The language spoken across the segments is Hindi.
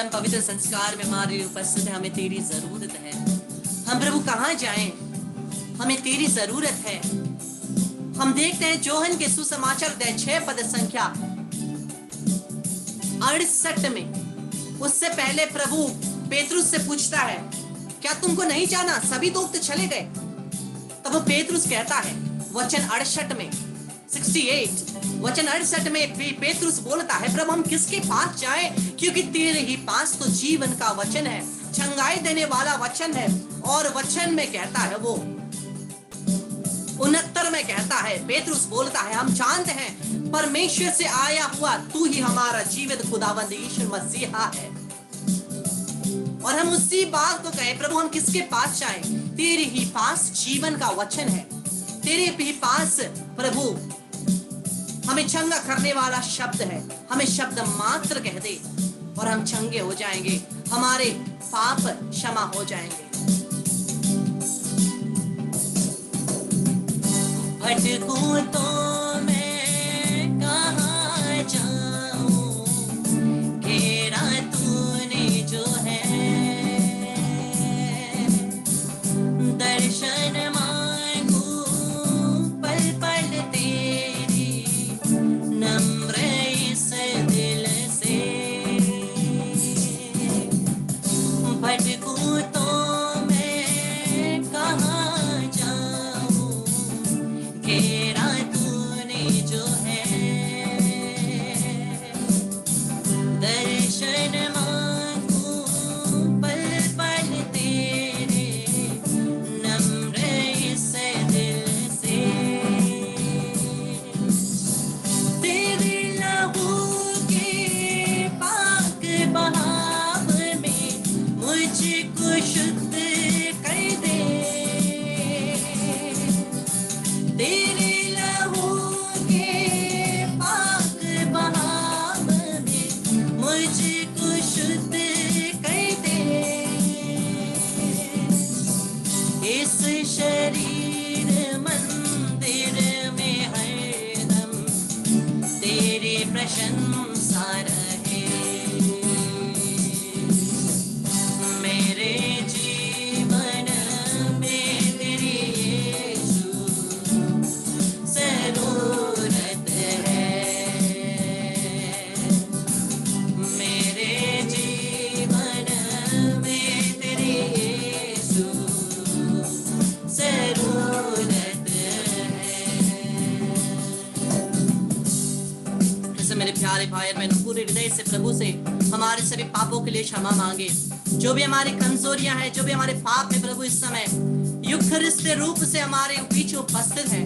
परम पवित्र संस्कार में हमारे लिए उपस्थित है, हमें तेरी जरूरत है। हम प्रभु कहाँ जाएं, हमें तेरी जरूरत है। हम देखते हैं जोहन के सुसमाचार अध्याय 6 पद संख्या 68 में, उससे पहले प्रभु पेतरुस से पूछता है, क्या तुमको नहीं जाना, सभी दोस्त चले गए? तब पेतरुस कहता है वचन 68 में 68 वचन 68 में पेतरुस बोलता है, प्रभु हम किसके पास जाएं, क्योंकि तेरे ही पास तो जीवन का वचन है, चंगाई देने वाला वचन है। और वचन में कहता है वो 69 में कहता है, पेतरुस बोलता है, हम जानते हैं परमेश्वर से आया हुआ तू ही हमारा जीवित खुदावंद यीशु मसीहा है। और हम उसी बात को कहे, प्रभु हम किसके पास जाएं? तेरे ही पास जीवन का वचन है, तेरे ही पास प्रभु हमें चंगा करने वाला शब्द है। हमें शब्द मात्र कह दे और हम चंगे हो जाएंगे, हमारे पाप क्षमा हो जाएंगे। भटकूं तो मैं कहाँ जाऊं, घेरा तूने जो है, दर्शन मांगू पल पल तेरी, नम्र इस दिल से। भटकूं तो मैं कहाँ जाऊं, घेरा तूने जो है, दर्शन मांगू पल पल तेरे, नम्र इस दिल से। तेरे लहू के पाक बहाव में मुझको शुद्ध कर दे, तेरे लहू के पाक बहाव में मुझको शुद्ध कर दे। इस शरीर मंदिर में हरदम तेरी प्रशंसा रहे, मेरे जीवन में तेरी यीशु जरूरत है, मेरे जीवन में तेरी यीशु जरूरत है। जैसे मेरे प्यारे भाई बहन पूरे हृदय से प्रभु से हमारे सभी पापों के लिए क्षमा मांगे, जो भी हमारी कमजोरियां हैं, जो भी हमारे पाप है प्रभु, इस समय युक्तिस्त रूप से हमारे बीच उपस्थित है।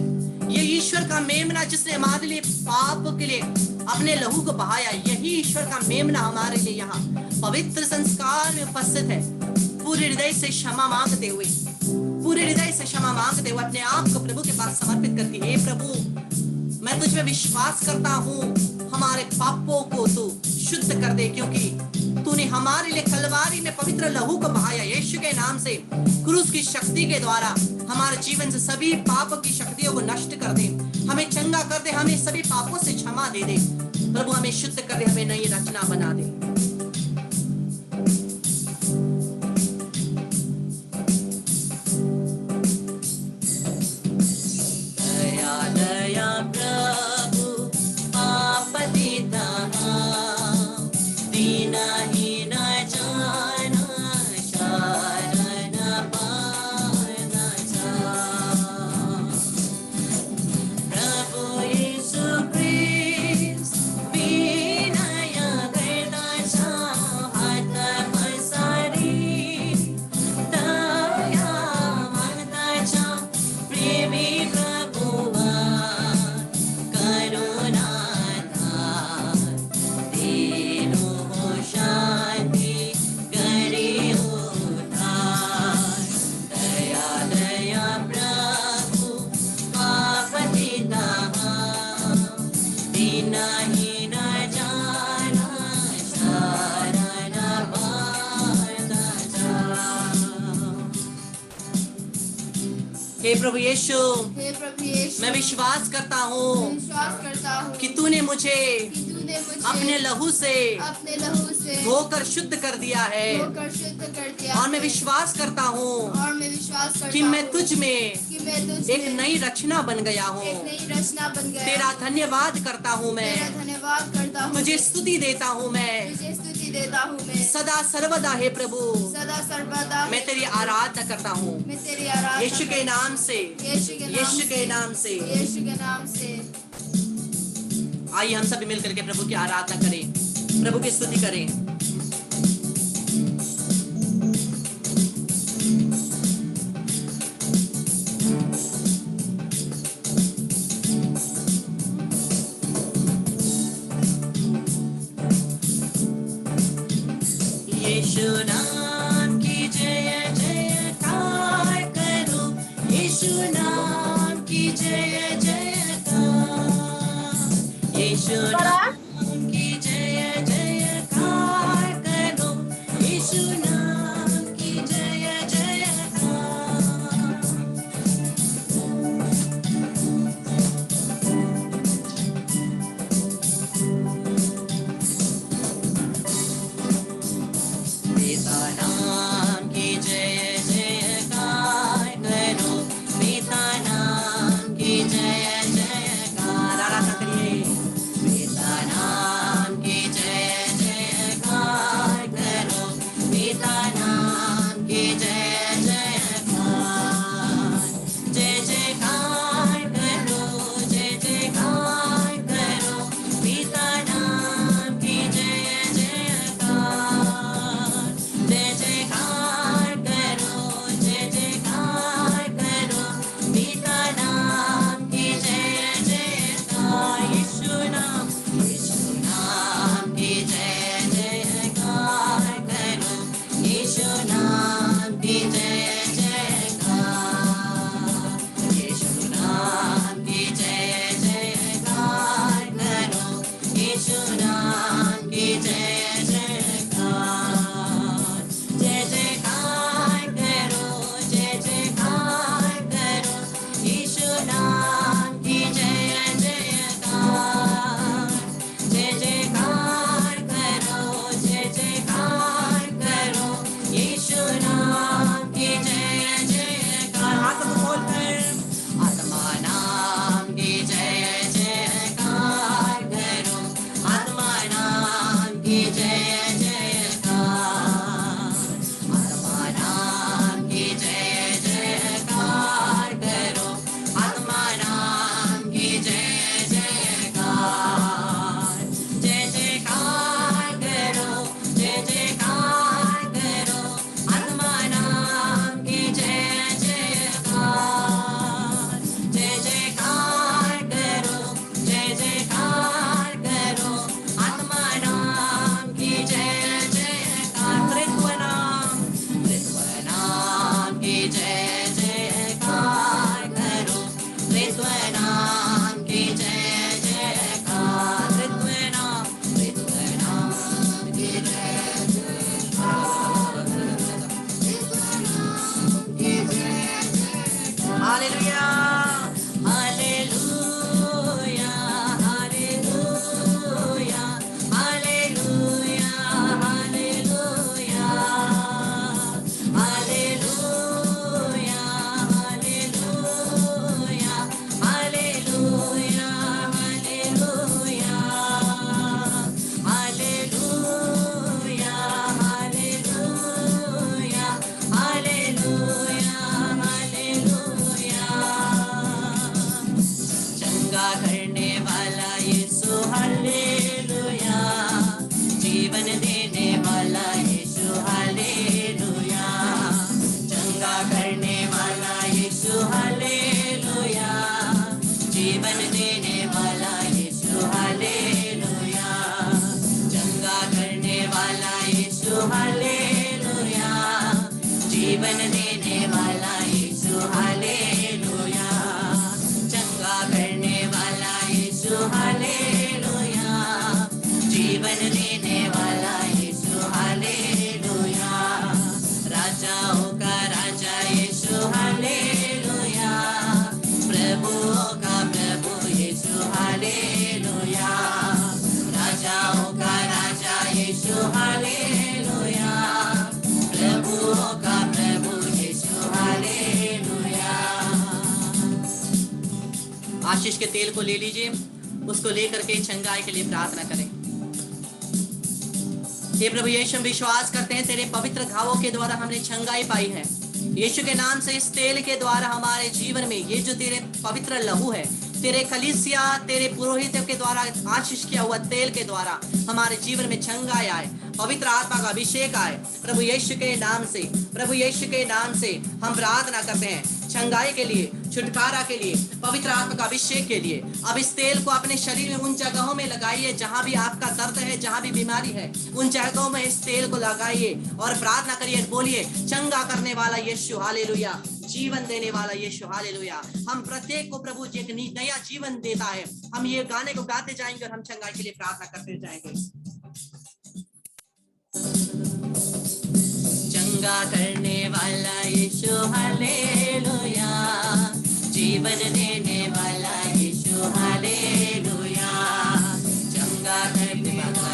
ये ईश्वर का मेमना जिसने हमारे लिए पाप के लिए अपने लहू को बहाया, यही ईश्वर का मेमना हमारे लिए यहाँ पवित्र संस्कार में उपस्थित है। पूरे हृदय से क्षमा मांगते हुए, पूरे हृदय से क्षमा मांगते हुए अपने आप को प्रभु के पास समर्पित करती है। हे प्रभु मैं तुझ में विश्वास करता हूँ, हमारे पापों को तू शुद्ध कर दे, क्योंकि तूने हमारे लिए कलवारी में पवित्र लहू को बहाया। यीशु के नाम से क्रूस की शक्ति के द्वारा हमारे जीवन से सभी पाप की शक्तियों को नष्ट कर दे, हमें चंगा कर दे, हमें सभी पापों से क्षमा दे दे प्रभु, हमें शुद्ध कर दे, हमें नई रचना बना दे। दया दया प्रभु पाप दीता, दीना ही न जाना, शरण पाना जा। प्रभु यीशु क्रिस्त विनय करना जा, हाथ पसारी दया मांगता जा, प्रेमी प्रभुवा करुणा दीनो हो शांति करी उद्धार। दया दया प्रभु पाप दीता, दीना ही न जाना, शरण पाना जा। हे प्रभु यीशु, हे प्रभु यीशु, मैं विश्वास करता मैं हूँ विश्वास करता हूँ कि तूने मुझे कि तूने मुझे अपने लहू से अपने लहू से धोकर शुद्ध कर दिया है। धोकर शुद्ध कर दिया और मैं है। विश्वास करता हूँ और मैं विश्वास करता कि मैं हूँ तुझ में कि मैं तुझ एक में नई रचना बन गया हूँ। एक नई रचना बन गया। तेरा धन्यवाद करता हूँ तेरा मैं, धन्यवाद करता हूँ। तुझे स्तुति देता हूँ मैं, तुझे स्तुति देता हूँ मैं। सदा सर्वदा हे प्रभु, सदा सर्वदा मैं तेरी आराधना करता हूँ। मैं तेरी आराधना यीशु के नाम से, यीशु के नाम से। यीशु के नाम से। आइए हम सभी मिलकर के प्रभु की आराधना करें, प्रभु की स्तुति करें। यीशु नाम की जय जयकार करो, यीशु नाम की जय जयकार, यीशु नाम की जय जयकार करो, यीशु नाम की जय जयकार। पिता नाम की जय जयकार करो, पिता नाम की जय जयकार। आराधना करिए। पिता नाम की जय जयकार करो, पिता नाम की जय जयकार। जय जयकार करो, जय जयकार करो, पिता नाम की जय जयकार। जय जयकार करो, जय जयकार करो, पिता नाम की जय जयकार। यीशु नाम की जय जयकार करो, यीशु नाम की जय जयकार, यीशु नाम की जय जयकार करो, यीशु नाम की जय जयकार। जय जयकार करो, जय जयकार करो, यीशु नाम की जय जयकार। जय जयकार करो, जय जयकार करो, यीशु नाम की जय जयकार। हाथ को खोलकर आत्मा नाम की जय जयकार करो, आत्मा नाम की जय जयकार, आत्मा नाम की जय जयकार करो, आत्मा नाम की जय जयकार। जय जयकार करो, जय जयकार करो, आत्मा नाम की जय जयकार। जय जयकार करो, जय जयकार करो, आत्मा नाम की जय जयकार। त्रित्व नाम की जय जयकार करो, त्रित्व नाम की जय जयकार। त्रित्व नाम की जय जयकार। हालेलुया, हालेलुया, हालेलुया, हालेलुया, हालेलुया, हालेलुया, हालेलुया, हालेलुया, हालेलुया, हालेलुया, हालेलुया, हालेलुया, हालेलुया। चंगा करने वाला यीशु हालेलुया, जीवन देने वाला यीशु हालेलुया, चंगा करने वाला यीशु हालेलुया, जीवन देने वाला यीशु हालेलुया, चंगा करने वाला यीशु हालेलुया, जीवन देने वाला यीशु हालेलुया, चंगा करने वाला यीशु हालेलुया, जीवन देने वाला यीशु हालेलुया, राजाओं का राजा यीशु हालेलुया, प्रभुओं का प्रभु यीशु हालेलुया, राजाओं का राजा यीशु हालेलुया, आशीष के तेल को ले लीजिए, उसको लेकर के चंगाई के लिए प्रार्थना करें। हे प्रभु यीशु, हम विश्वास करते हैं तेरे पवित्र घावों के द्वारा हमने चंगाई पाई है। यीशु के नाम से इस तेल के द्वारा हमारे जीवन में ये जो तेरे पवित्र लहू है, तेरे कलीसिया, तेरे पुरोहितों के द्वारा आशीष किया हुआ तेल के द्वारा हमारे जीवन में चंगाई आए, पवित्र आत्मा का अभिषेक आए। प्रभु यीशु के नाम से, प्रभु यीशु के नाम से हम प्रार्थना करते हैं चंगाई के लिए, छुटकारा के लिए, पवित्र आत्मा का अभिषेक के लिए। अब इस तेल को अपने शरीर में उन जगहों में लगाइए जहां भी आपका दर्द है, जहां भी बीमारी है, उन जगहों में इस तेल को लगाइए और प्रार्थना करिए, बोलिए चंगा करने वाला यीशु, हालेलुया, जीवन देने वाला यीशु, हालेलुया। हम प्रत्येक को प्रभु एक नया जीवन देता है। हम ये गाने को गाते जाएंगे और हम चंगाई के लिए प्रार्थना करते जाएंगे। चंगा करने वाला यीशु, हालेलुया, जीवन देने वाला यीशु, हालेलुया, चंगा करने वाला।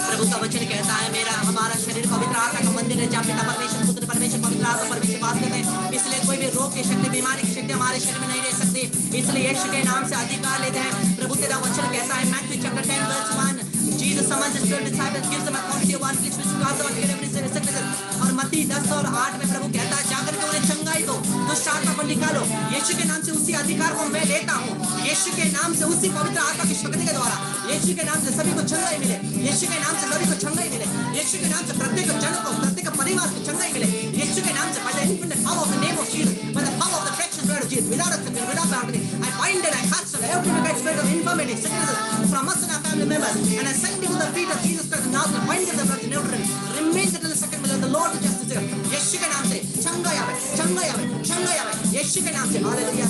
प्रभु का वचन कहता है मेरा हमारा शरीर पवित्र आत्मा का मंदिर है, जहाँ पिता परमेश्वर, पुत्र परमेश्वर, पवित्र आत्मा परमेश्वर वास करते हैं। इसलिए कोई भी रोग की शक्ति, बीमारी की शक्ति हमारे शरीर में नहीं रह सकती। इसलिए यीशु के नाम से अधिकार लेते हैं। प्रभु तेरा वचन कहता है Matthew chapter 10 verse 1, Jesus summons his 12 disciples, gives them authority over unclean spirits to cast out every sickness। और मत्ती 10 और 8 में प्रभु कहता है जाकर के उन्हें चंगाई दो, दुष्ट आत्मा को निकालो। यीशु के नाम से उसी अधिकार को मैं लेता हूँ। यीशु के नाम से उसी पवित्र आत्मा की शक्ति के द्वारा यीशु के नाम से सभी को चंगाई मिले। यीशु के नाम से सभी को चंगाई मिले। यीशु के नाम से प्रत्येक जन को, प्रत्येक परिवार को चंगाई मिले। यीशु के नाम से by the infinite power of the name of Jesus, by the power of the precious blood of Jesus, without accident, without bargaining, I bind and I cast away every wicked spirit of infirmity, sicknesses from us and our family members, and I send you to the feet of Jesus Christ now to bind them the blood neutral, remain till the second will of the Lord to justice here. यीशु के नाम से चंगाई आवे, चंगाई आवे, चंगाई आवे। यीशु के नाम से hallelujah.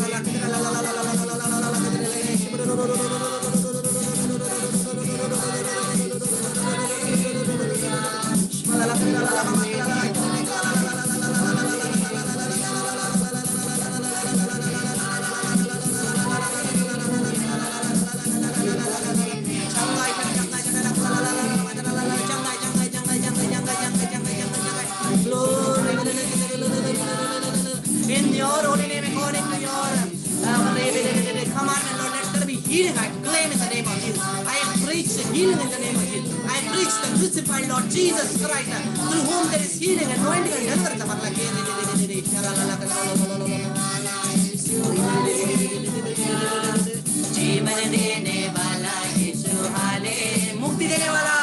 In your holy name, according to your commandment, Lord, let there be healing. I claim in the name of Jesus. I preach healing in the name of Jesus. I preach the crucified Lord Jesus Christ, through whom there is healing, anointing, and deliverance. जीवन देने वाला यीशु, हाले, मुक्ति देने वाला,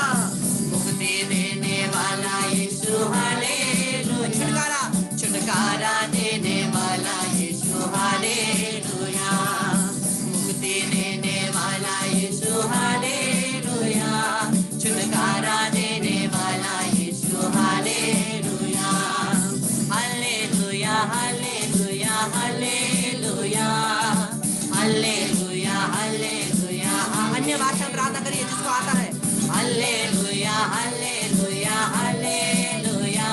मुक्ति देने वाला यीशु, हालेलुया, छुटकारा, छुटकारा देने वाला यीशु, हालेलुया, मुक्ति देने वाला यीशु, हालेलुया, छुटकारा देने वाला यीशु, हालेलुया, हालेलुया, हालेलुया, हालेलुया, हालेलुया, हालेलुया। अन्य भाषा में प्रार्थना करिए जिसको आता है। हालेलुया, हालेलुया, हालेलुया,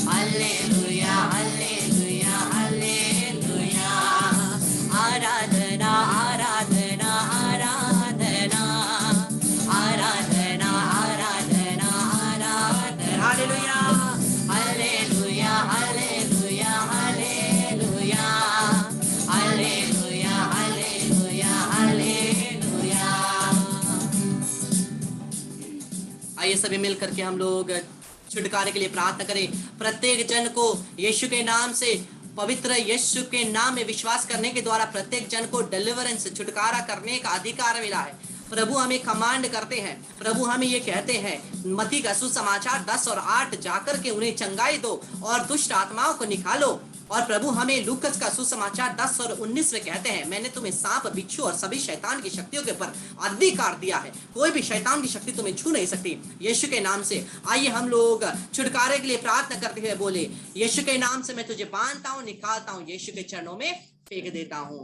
हालेलुया, हालेलुया, हालेलुया, आराधना, आराधना, आराधना, आराधना, आराधना, आराधना, हालेलुया, हालेलुया, हालेलुया, हालेलुया, हालेलुया, हालेलुया, हालेलुया। आइए सभी मिल करके हम लोग छुटकारे के लिए प्रार्थना करें। प्रत्येक जन को यीशु के नाम से, पवित्र यीशु के नाम में विश्वास करने के द्वारा प्रत्येक जन को डिलीवरेंस, छुटकारा करने का अधिकार मिला है। प्रभु हमें कमांड करते हैं, प्रभु हमें ये कहते हैं मत्ती का सुसमाचार 10 और 8, जाकर के उन्हें चंगाई दो और दुष्ट आत्माओं को निकालो। और प्रभु हमें लूकस का सुसमाचार 10 और 19 में कहते हैं मैंने तुम्हें सांप, बिच्छू और सभी शैतान की शक्तियों के ऊपर अधिकार दिया है, कोई भी शैतान की शक्ति तुम्हें छू नहीं सकती यीशु के नाम से। आइए हम लोग छुटकारे के लिए प्रार्थना करते हुए बोले, यीशु के नाम से मैं तुझे बांधता हूँ, निकालता हूँ, यीशु के चरणों में फेंक देता हूँ।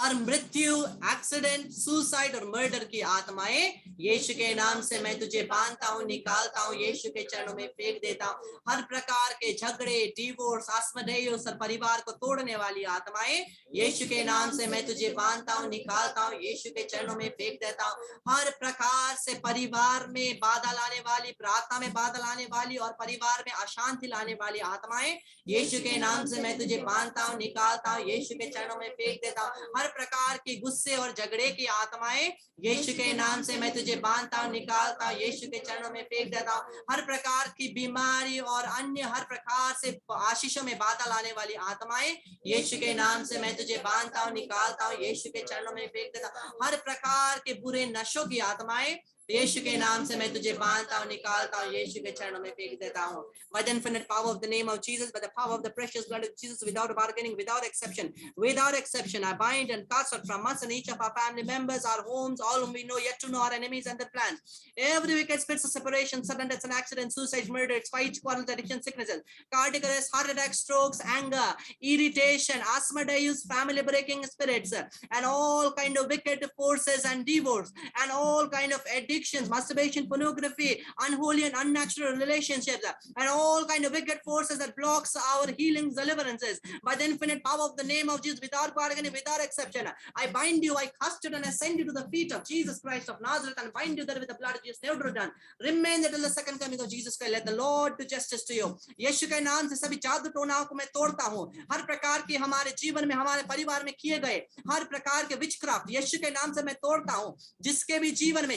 हर मृत्यु, एक्सीडेंट, सुसाइड और मर्डर की आत्माएं यीशु के नाम से मैं तुझे बांधता हूँ, निकालता हूँ, यीशु के चरणों में फेंक देता हूँ। हर प्रकार के झगड़े, डिवोर्स, आस्मदेयुस और परिवार को तोड़ने वाली आत्माएं यीशु के नाम से मैं तुझे बांधता हूँ, निकालता हूँ, यीशु के चरणों में फेंक देता हूँ। हर प्रकार से परिवार में बाधा लाने वाली, प्रार्थना में बाधा लाने वाली और परिवार में अशांति लाने वाली आत्माएं यीशु के नाम से मैं तुझे बांधता हूँ, निकालता हूँ, यीशु के चरणों में फेंक देता हूँ। हर प्रकार की गुस्से और झगड़े की आत्माएं यीशु के नाम से मैं तुझे बांधता हूँ, निकालता हूँ, यीशु के चरणों में फेंक देता हूँ। हर प्रकार की बीमारी और अन्य हर प्रकार से आशीषों में बाधा लाने वाली आत्माएं यीशु के नाम से मैं तुझे बांधता हूँ, निकालता हूँ, यीशु के चरणों में फेंक देता हूँ। हर प्रकार के बुरे नशों की आत्माएं यीशु के नाम से मैं तुझे बांधता हूँ, निकालता हूँ, यीशु के चरणों में फेंक देता हूँ। By the infinite power of the name of Jesus, by the power of the precious blood of Jesus, without bargaining, without exception, I bind and cast out from us and each of our family members, our homes, all whom we know, yet to know our enemies and their plans. Every wicked spirit of separation, sudden deaths and accidents, suicide, murder, fights, quarrels, addiction, sicknesses, cardiac arrest, heart attack, strokes, anger, irritation, asthmadeus, family breaking spirits, and all kind of wicked forces and divorce, and all kind of addictions, masturbation, pornography, unholy and unnatural relationships, and all kind of wicked forces that blocks our healings, deliverances. By the infinite power of the name of Jesus, without bargaining, without exception, I bind you, I cast it, and I send you to the feet of Jesus Christ of Nazareth, and bind you there with the blood of Jesus, never return. Remain there till the second coming of Jesus Christ. Let the Lord do justice to you. यीशु के नाम से सभी जादू टोनाओं को मैं तोड़ता हूँ। हर प्रकार की हमारे जीवन में, हमारे परिवार में किए गए हर प्रकार के विचक्राफ्ट यीशु के नाम से मैं तोड़ता हूँ। जिसके भी जीवन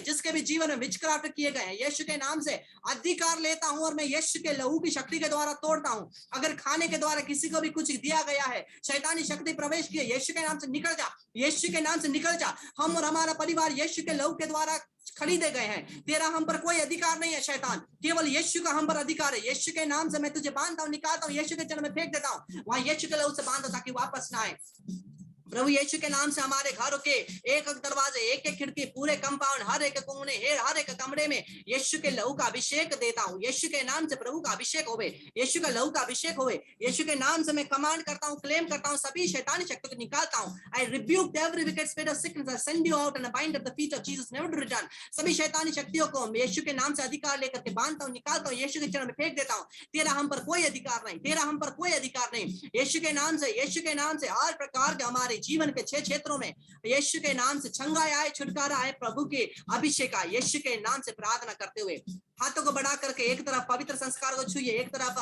में विचक्राफ्ट किए गए हैं, यीशु के नाम से अधिकार लेता हूँ और मैं यीशु के लहू की शक्ति के द्वारा तोड़ता हूँ। अगर खाने के द्वारा किसी को भी कुछ दिया गया है, शैतानी शक्ति प्रवेश की है, यीशु के नाम से निकल जा, यीशु के नाम से निकल जा। हम और हमारा परिवार यीशु के लहू के द्वारा खरीदे गए हैं। तेरा हम पर कोई अधिकार नहीं है शैतान, केवल यीशु का हम पर अधिकार है। यीशु के नाम से मैं तुझे बांधता हूँ, निकालता हूँ, यीशु के चरण में फेंक देता हूँ। वहां यीशु के लहू से बांधो ताकि वापस ना आए। प्रभु यीशु के नाम से हमारे घरों के एक एक दरवाजे, एक एक खिड़की, पूरे कंपाउंड, हर एक कोने, हर एक कमरे में यीशु के लहू का अभिषेक देता हूँ। यीशु के नाम से प्रभु का अभिषेक होवे, यीशु का लहू का अभिषेक होवे। यीशु के नाम से मैं कमांड करता हूँ, क्लेम करता हूँ, सभी शैतानी शक्तियों को निकालता हूँ। I rebuke every wicked spirit of sickness, I send you out and I bind at the feet of Jesus, never to return. सभी शैतानी शक्तियों को यीशु के नाम से अधिकार लेकर के बांधता हूँ, निकालता हूँ, यीशु के चरण में फेंक देता हूँ। तेरा हम पर कोई अधिकार नहीं, तेरा हम पर कोई अधिकार नहीं। यीशु के नाम से हर प्रकार के हमारे जीवन के क्षेत्रों में यीशु के नाम से छंगाई आए, छुटकारा आए, प्रभु के अभिषेक आए। यीशु के नाम से प्रार्थना करते हुए हाथों को बढ़ा करके एक तरफ पवित्र संस्कार को छुइए, एक तरफ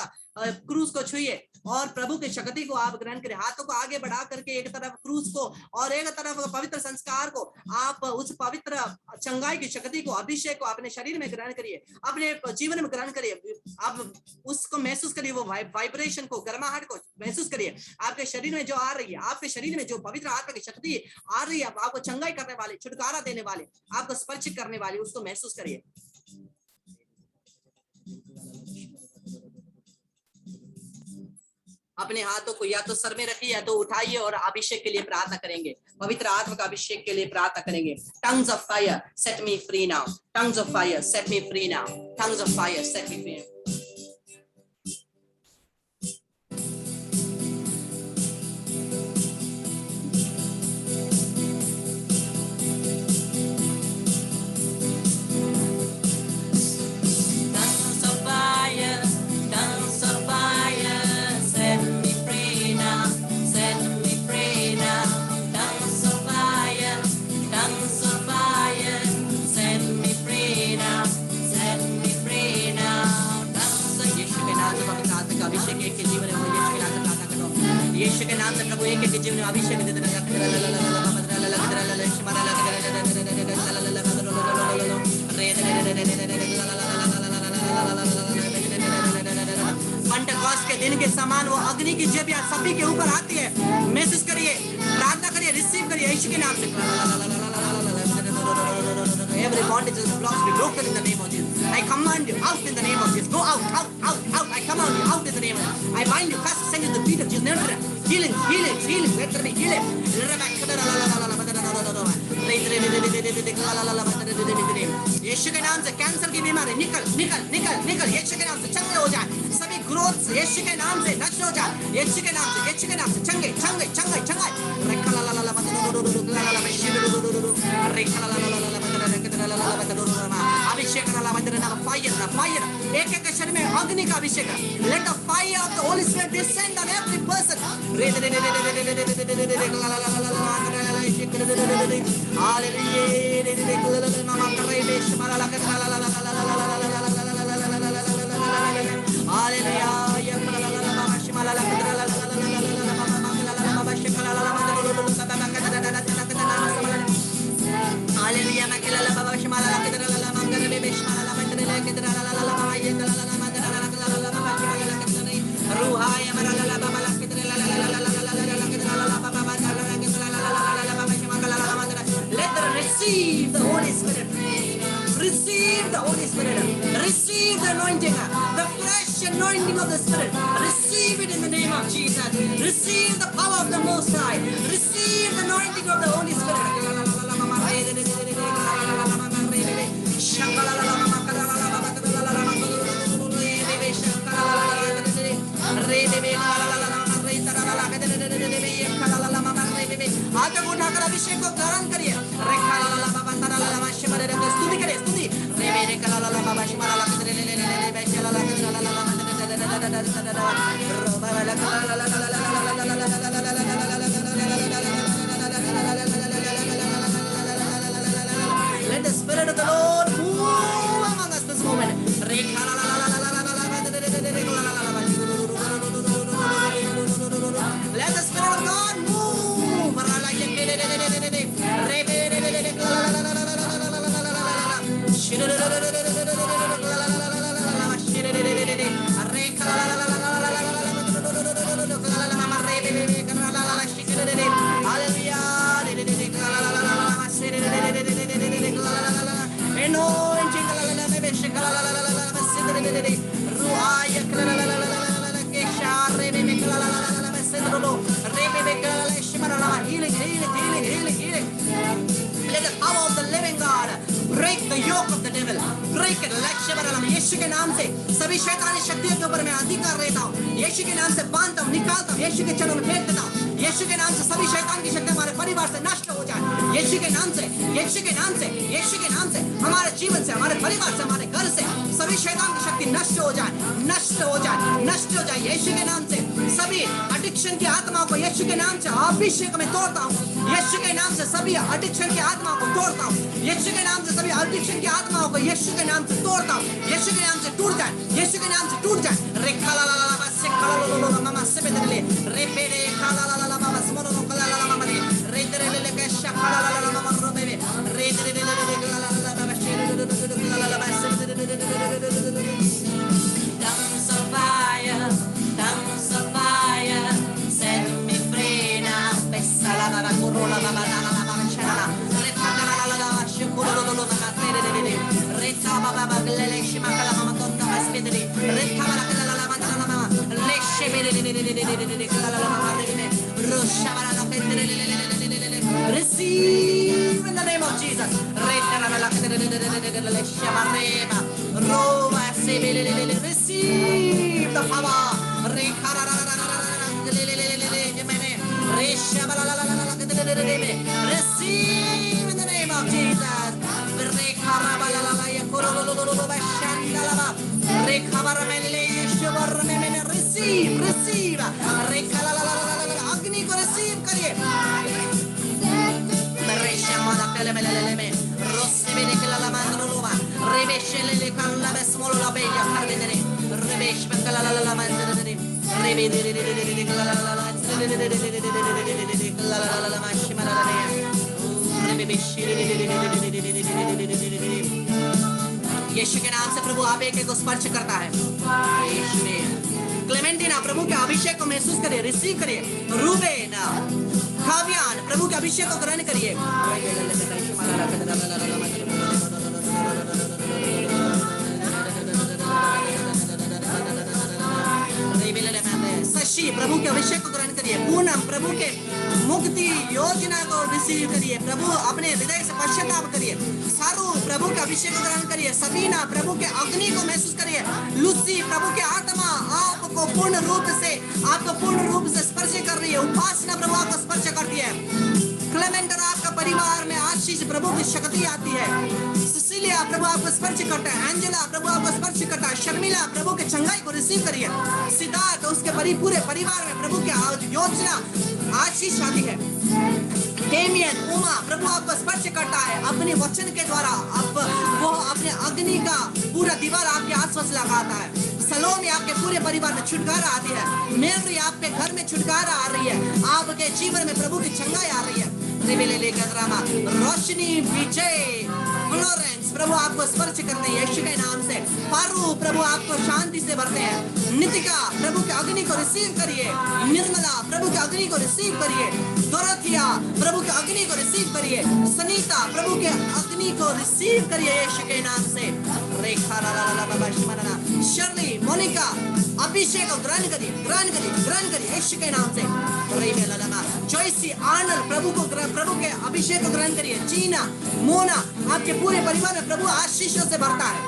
क्रूस को छुइए और प्रभु की शक्ति को आप ग्रहण करें। हाथों को आगे बढ़ा करके एक तरफ क्रूस को और एक तरफ पवित्र संस्कार को, आप उस पवित्र चंगाई की शक्ति को, अभिषेक को अपने शरीर में ग्रहण करिए, अपने जीवन में ग्रहण करिए। आप उसको महसूस करिए, वो वाइब्रेशन को, गर्माहट को महसूस करिए। आपके शरीर में जो आ रही है, आपके शरीर में जो पवित्र आत्मा की शक्ति आ रही है, आपको चंगाई करने वाली, छुटकारा देने वाले, आपको स्पर्श करने वाली, उसको महसूस करिए। अपने हाथों को या तो सर में रखिए या तो उठाइए और अभिषेक के लिए प्रार्थना करेंगे, पवित्र आत्मा का अभिषेक के लिए प्रार्थना करेंगे। Tongues of fire set me free now, tongues of fire set me free now, tongues of fire set me free. Yeshu के नाम से प्रभु एक एक जीवन में अभिषेक दे देना। पेंटेकोस्ट के दिन के समान वो अग्नि की जब या सभी के ऊपर आती है, महसूस करिए, प्रार्थना करिए, रिसीव करिए यीशु के नाम से। Every bondage and blocks be broken in the name of Jesus. I command you out in the name of Jesus. Go out, out, out, out. I command you out in the name of Jesus. I bind you, cast, send you to the feet of Jesus. Never healing, healing, healing. Let there be healing. यीशु के नाम से कैंसर की बीमारी निकल निकल निकल निकल, यीशु के नाम से चंगे हो जाए। सभी ग्रोथ यीशु के नाम से नष्ट हो जाए, यीशु के नाम से चंगे चंगे चंगे चंगे। अभिषेक फायर, एक एक शरीर में अग्नि का अभिषेक। Let the fire of the holy spirit descend on every person. Receive the Holy Spirit. Receive the Holy Spirit. Receive the anointing, the fresh anointing of the Spirit. Receive it in the name of Jesus. Receive the power of the Most High. Receive the anointing of the Holy Spirit. हाथ को उठाकर अभिषेक को ग्रहण करिए। स्तुति करिए, स्तुति। Let the Spirit of the Lord move among us this moment. Let the Spirit of God move. Let the power of the living God break the yoke of the devil. Break it. यीशु के नाम से सभी शैतानी शक्तियों के ऊपर मैं अधिकार रहता हूँ। यीशु के नाम से बांधता हूँ, निकालता हूँ। यीशु के चरणों में फेंक देता हूँ। यीशु के नाम से सभी शैतान की शक्ति हमारे परिवार से नष्ट हो जाए। यीशु के नाम से, यीशु के नाम से, यीशु के नाम से हमारे जीवन से, हमारे परिवार से, हमारे घर से सभी शैतान की शक्ति नष्ट हो जाए, नष्ट हो जाए, नष्ट हो जाए। यीशु के नाम से सभी एडिक्शन की आत्माओं को यीशु के नाम से अभिषेक में तोड़ता हूँ। यीशु के नाम से सभी एडिक्शन की आत्माओं को तोड़ता हूँ। यीशु के नाम से सभी एडिक्शन की आत्माओं को यीशु के नाम से तोड़ता हूँ। यीशु के नाम से टूट जाए, यीशु के नाम से टूट जाए। रे खाला ला ला ला से खाला लो लो मामा से बेदले रे पेरे खाला ला ला ला मामा समोनो नो खाला ला ला मामा रे रे तेरे ले ले के शाखाला ला ला ला मामा रो बेबे रे तेरे ले ले ले ला ला ला मामा शेरे ला ला ला मामा से tongues of fire, set me free now. Bessa la la corolla la la la la chala re paga la la la shukuro lo lo la tere re ta baba baglele shima kala mama tonta maspedri re ta la la la mama le shebere la la mama ro shabara la pedre receive in the name of Jesus re ta la la le shabarema roma sebele receive the power re khara la la receive in the name of Jesus. Receive, receive. अग्नि को receive करिए। यीशु के नाम से प्रभु आप एक को स्पर्श करता है। क्लेमेंटिना प्रभु के अभिषेक को महसूस करिए, रिसीव करिए। रूबेना काव्यान प्रभु के अभिषेक को ग्रहण करिए। शशि प्रभु के अभिषेक को ग्रहण करिए, पूनम प्रभु के मुक्ति योजना को रिसीव करिए, प्रभु अपने हृदय से पश्चाताप करिए, सारू प्रभु के अभिषेक को ग्रहण करिए, सबीना प्रभु के अग्नि को महसूस करिए, लुसी प्रभु के आत्मा आपको पूर्ण रूप से स्पर्श कर रही है, उपासना प्रभु आपको स्पर्श करती है, क्लेमेंट और आपका परिवार में आशीष प्रभु की शक्ति आती है, सिसिलिया प्रभु आपको स्पर्श करता है, एंजेला प्रभु आपको स्पर्श करता है, शर्मिला प्रभु के चंगाई को रिसीव करिए, सिद्धार्थ उसके पूरे परिवार में प्रभु की योजना आशीष आती है, डेमियन उमा प्रभु आपको स्पर्श करता है अपने वचन के द्वारा, अब वो अपने अग्नि का पूरा दीवार आपके आसपास लगाता है, सलोमी आपके पूरे परिवार में छुटकारा आती है, मेरी आपके घर में छुटकारा आ रही है, आपके जीवन में प्रभु की चंगाई आ रही है, रोशनी विजय फ्लोरेंस प्रभु आपको स्पर्श करते हैं यीशु के नाम से, पारू प्रभु आपको शांति से भरते हैं, नितिका प्रभु के अग्नि को रिसीव करिए, निर्मला प्रभु के अग्नि को रिसीव करिए, दोरथिया प्रभु के अग्नि को रिसीव करिए, सनीता प्रभु के अग्नि को रिसीव करिए यीशु के नाम से, रेखा शर्ली मोनिका अभिषेक को ग्रहण करिए यीशु के नाम से, जॉयसी आनंद प्रभु के अभिषेक को ग्रहण करिए, जीना मोना आपके पूरे परिवार में प्रभु आशीषों से भरता है,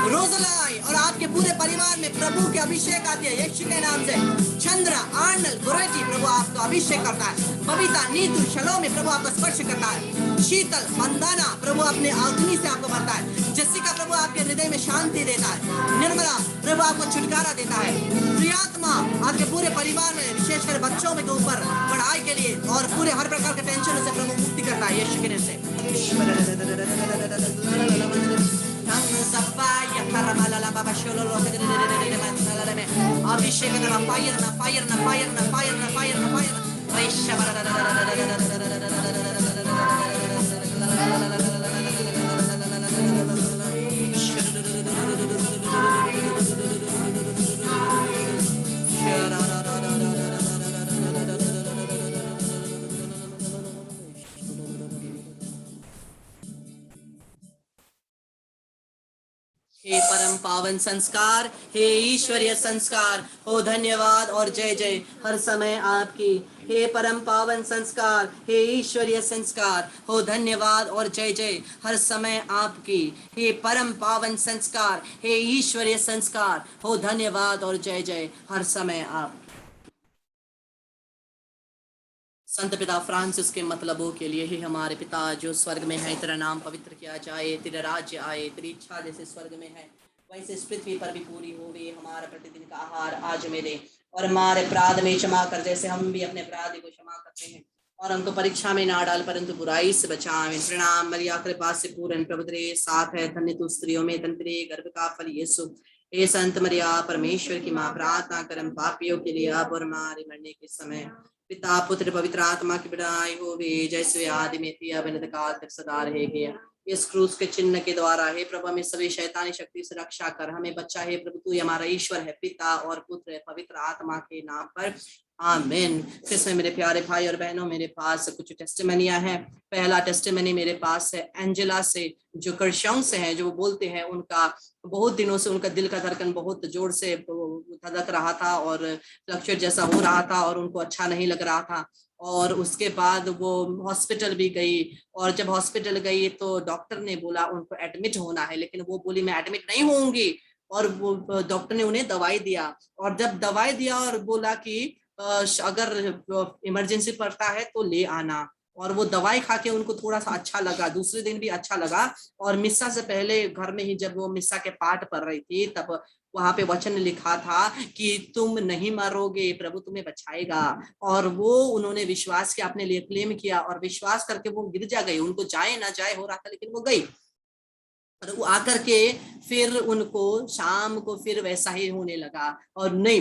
रोजलाई और आपके पूरे परिवार में प्रभु के अभिषेक आती है यीशु के नाम से, चंद्रा आनंद गुरजी प्रभु आपको अभिषेक करता है, बबीता नीतू शलोमी प्रभु आपको स्पर्श करता है, शीतल वंदना प्रभु अपने अग्नि से आपको भरता है, जसिका प्रभु आपके हृदय में शांति देता है, निर्मला प्रभु आपको छुटकारा देता है, प्रियात्मा आपके पूरे परिवार में विशेषकर बच्चों के ऊपर पढ़ाई के लिए और पूरे हर प्रकार के टेंशन से प्रभु मुक्ति करता है यीशु के नाम से, अभिषेक हे परम पावन संस्कार, हे ईश्वरीय संस्कार, हो धन्यवाद और जय जय हर समय आपकी, हे परम पावन संस्कार, हे ईश्वरीय संस्कार, हो धन्यवाद और जय जय हर समय आपकी, हे परम पावन संस्कार, हे ईश्वरीय संस्कार, हो धन्यवाद और जय जय हर समय आप। संत पिता फ्रांसिस के मतलबों के लिए, ही हमारे पिता जो स्वर्ग में है, तेरा नाम पवित्र किया जाए, तेरा राज्य आए, तेरी इच्छा जैसे स्वर्ग में है वैसे इस पृथ्वी पर भी पूरी होवे, हमारा प्रतिदिन का आहार आज में दे, और हमारे अपराध में क्षमा कर जैसे हम भी अपने अपराधी को क्षमा करते हैं, और हमको परीक्षा में ना डाल परंतु बुराई से बचावें। प्रणाम मरिया कृपा से पूर्ण प्रभु तेरे साथ है, धन्य तू स्त्रियों में, धन्य तेरे गर्भ का फल यीशु। हे संत मरिया परमेश्वर की माँ, प्रार्थना करम पापियों के लिए अब और हमारे मरने के समय। पिता पुत्र पवित्र आत्मा की बड़ाई होवे, जैसे आदि में थी अब अनंत काल तक सदा रहेगी। इस क्रूस के चिन्ह के द्वारा हे प्रभु हमें सभी शैतानी शक्ति से रक्षा कर, हमें बच्चा है प्रभु, तू हमारा ईश्वर है, पिता और पुत्र पवित्र आत्मा के नाम पर आमीन। इसमें मेरे प्यारे भाई और बहनों, मेरे पास कुछ टेस्टिमनियां हैं। पहला टेस्टिमनी मेरे पास है एंजेला से, जो कर्शों से हैं, जो बोलते हैं उनका बहुत दिनों से उनका दिल का धड़कन बहुत जोर से धड़क रहा था और फ्लक्चुएट जैसा हो रहा था और उनको अच्छा नहीं लग रहा था, और उसके बाद वो हॉस्पिटल भी गई, और जब हॉस्पिटल गई तो डॉक्टर ने बोला उनको एडमिट होना है, लेकिन वो बोली मैं एडमिट नहीं होंगी, और वो डॉक्टर ने उन्हें दवाई दिया, और जब दवाई दिया और बोला कि अगर इमरजेंसी पड़ता है तो ले आना, और वो दवाई खा के उनको थोड़ा सा अच्छा लगा, दूसरे दिन भी अच्छा लगा। और मिस्सा से पहले घर में ही जब वो मिस्सा के पाठ पढ़ रही थी तब वहां पे वचन लिखा था कि तुम नहीं मरोगे, प्रभु तुम्हें बचाएगा, और वो उन्होंने विश्वास किया, अपने लिए क्लेम किया, और विश्वास करके वो गिरजा गई, उनको जाए ना जाए हो रहा था लेकिन वो गई, और वो आकर के फिर उनको शाम को फिर वैसा ही होने लगा, और नहीं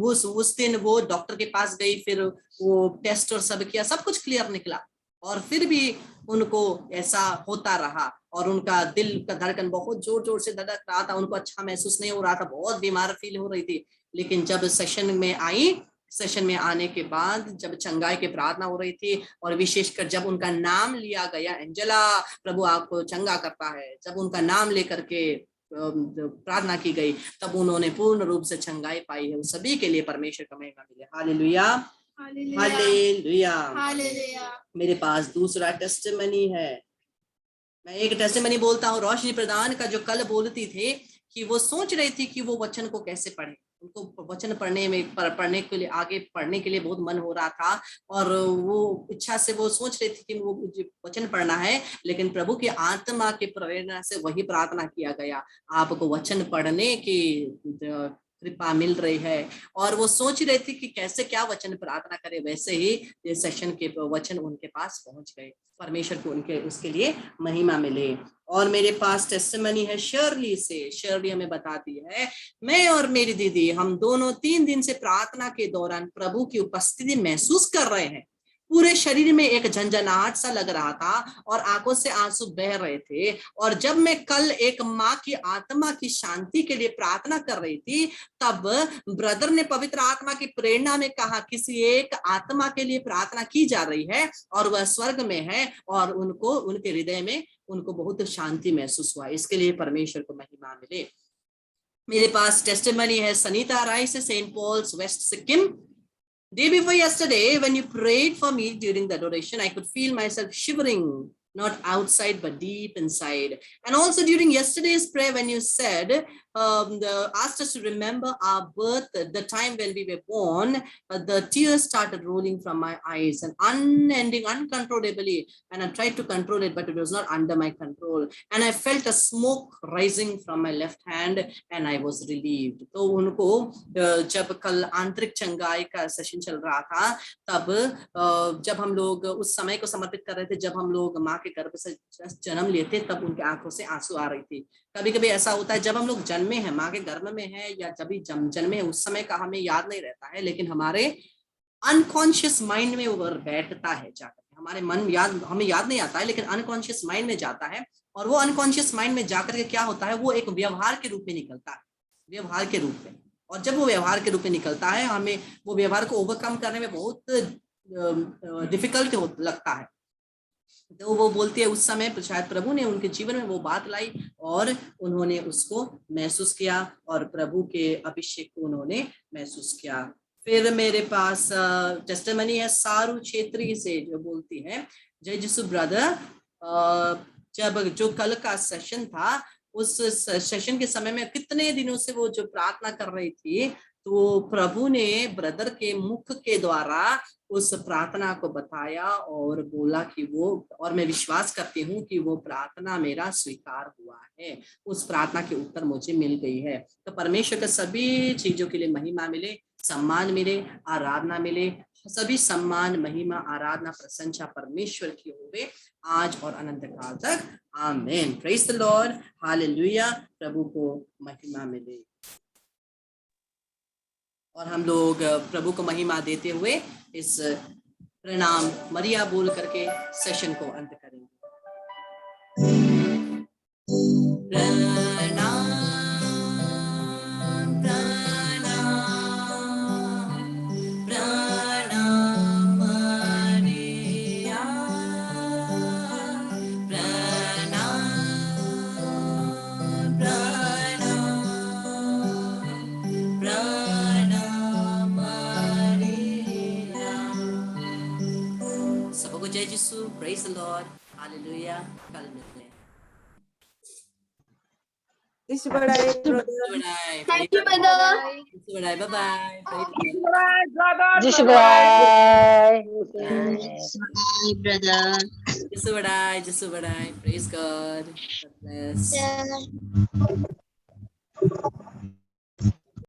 उस दिन वो डॉक्टर के पास गई, फिर वो टेस्ट और सब किया, सब कुछ क्लियर निकला, और फिर भी उनको ऐसा होता रहा, और उनका दिल का धड़कन बहुत जोर जोर से धड़क रहा था, उनको अच्छा महसूस नहीं हो रहा था, बहुत बीमार फील हो रही थी। लेकिन जब सेशन में आई, सेशन में आने के बाद जब चंगाई की प्रार्थना हो रही थी, और विशेषकर जब उनका नाम लिया गया, एंजेला प्रभु आपको चंगा करता है, जब उनका नाम लेकर के प्रार्थना की गई, तब उन्होंने पूर्ण रूप से चंगाई पाई है। उन सभी के लिए परमेश्वर का महिमा मिले। Hallelujah, hallelujah. मेरे पास दूसरा टेस्टिमनी है। मैं एक टेस्टिमनी बोलता हूँ। रोशनी प्रधान का जो कल बोलती थे कि वो सोच रही थी कि वो वचन को कैसे पढ़े। उनको वचन पढ़ने के लिए, आगे पढ़ने के लिए बहुत मन हो रहा था, और वो इच्छा से वो सोच रही थी कि वो वचन पढ़ना है, लेकिन प्रभु की आत्मा की प्रेरणा से वही प्रार्थना किया गया, आपको वचन पढ़ने की कृपा मिल रही है। और वो सोच रही थी कि कैसे क्या वचन प्रार्थना करे, वैसे ही ये सेशन के वचन उनके पास पहुंच गए। परमेश्वर को उनके उसके लिए महिमा मिले। और मेरे पास टेस्टिमनी है शर्ली से। शर्ली हमें बताती है, मैं और मेरी दीदी हम दोनों 3 दिन से प्रार्थना के दौरान प्रभु की उपस्थिति महसूस कर रहे हैं। पूरे शरीर में एक झंझनाहट सा लग रहा था और आंखों से आंसू बह रहे थे। और जब मैं कल एक माँ की आत्मा की शांति के लिए प्रार्थना कर रही थी, तब ब्रदर ने पवित्र आत्मा की प्रेरणा में कहा, किसी एक आत्मा के लिए प्रार्थना की जा रही है और वह स्वर्ग में है, और उनको उनके हृदय में उनको बहुत शांति महसूस हुआ। इसके लिए परमेश्वर को महिमा मिले। मेरे पास टेस्टिमनी है सनीता राय से, Saint Paul's, West Sikkim. Day before yesterday, when you prayed for me during the adoration, I could feel myself shivering, not outside but deep inside. And also during yesterday's prayer, when you said, asked us to remember our birth, the time when we were born, the tears started rolling from my eyes and unending, uncontrollably. And I tried to control it, but it was not under my control. And I felt a smoke rising from my left hand, and I was relieved. तो उनको जब कल आंतरिक चंगाई का सेशन चल रहा था, तब जब हम लोग उस समय को समर्पित कर रहे थे, जब हम लोग माँ के गर्भ से जन्म लिए थे, तब उनके आंखों से आंसू आ रही थी। कभी कभी ऐसा होता है, जब हम लोग जन्मे हैं, माँ के गर्भ में है, या जब भी जन्मे हैं, उस समय का हमें याद नहीं रहता है, लेकिन हमारे अनकॉन्शियस माइंड में वो बैठता है जाकर। हमारे हमें याद नहीं आता है, लेकिन अनकॉन्शियस माइंड में जाता है। और वो अनकॉन्शियस माइंड में जाकर के क्या होता है, वो एक व्यवहार के रूप में निकलता है, व्यवहार के रूप में। और जब वो व्यवहार के रूप में निकलता है, हमें वो व्यवहार को ओवरकम करने में बहुत डिफिकल्ट लगता है। तो वो बोलती है, उस समय शायद प्रभु ने उनके जीवन में वो बात लाई और उन्होंने उसको महसूस किया, और प्रभु के अभिषेक को उन्होंने महसूस किया। फिर मेरे पास टेस्टिमनी है सारू छेत्री से, जो बोलती है, जय यीशु ब्रदर, जब जो कल का सेशन था, उस सेशन के समय में कितने दिनों से वो जो प्रार्थना कर रही थी, तो प्रभु ने ब्रदर के मुख के द्वारा उस प्रार्थना को बताया और बोला कि वो, और मैं विश्वास करती हूँ कि वो प्रार्थना मेरा स्वीकार हुआ है, उस प्रार्थना के उत्तर मुझे मिल गई है। तो परमेश्वर के सभी चीजों के लिए महिमा मिले, सम्मान मिले, आराधना मिले। सभी सम्मान, महिमा, आराधना, प्रशंसा परमेश्वर की होवे आज और अनंत काल तक। आमीन। प्रेज द लॉर्ड, हालेलुया। प्रभु को महिमा मिले। और हम लोग प्रभु को महिमा देते हुए इस प्रणाम मरिया बोल करके सेशन को अंत करेंगे। प्रणाम प्रणाम प्रणाम मरिया, प्रणाम प्रणाम प्रणाम मरिया। सबको जय यीशु, प्रेज द लॉर्ड, हालेलुया। कल मिलते हैं। यीशु बढ़ाए brother. Thank you, brother. Bye bye. Yeshu बढ़ाए Jesus बढ़ाए, praise God, God bless। Yeah.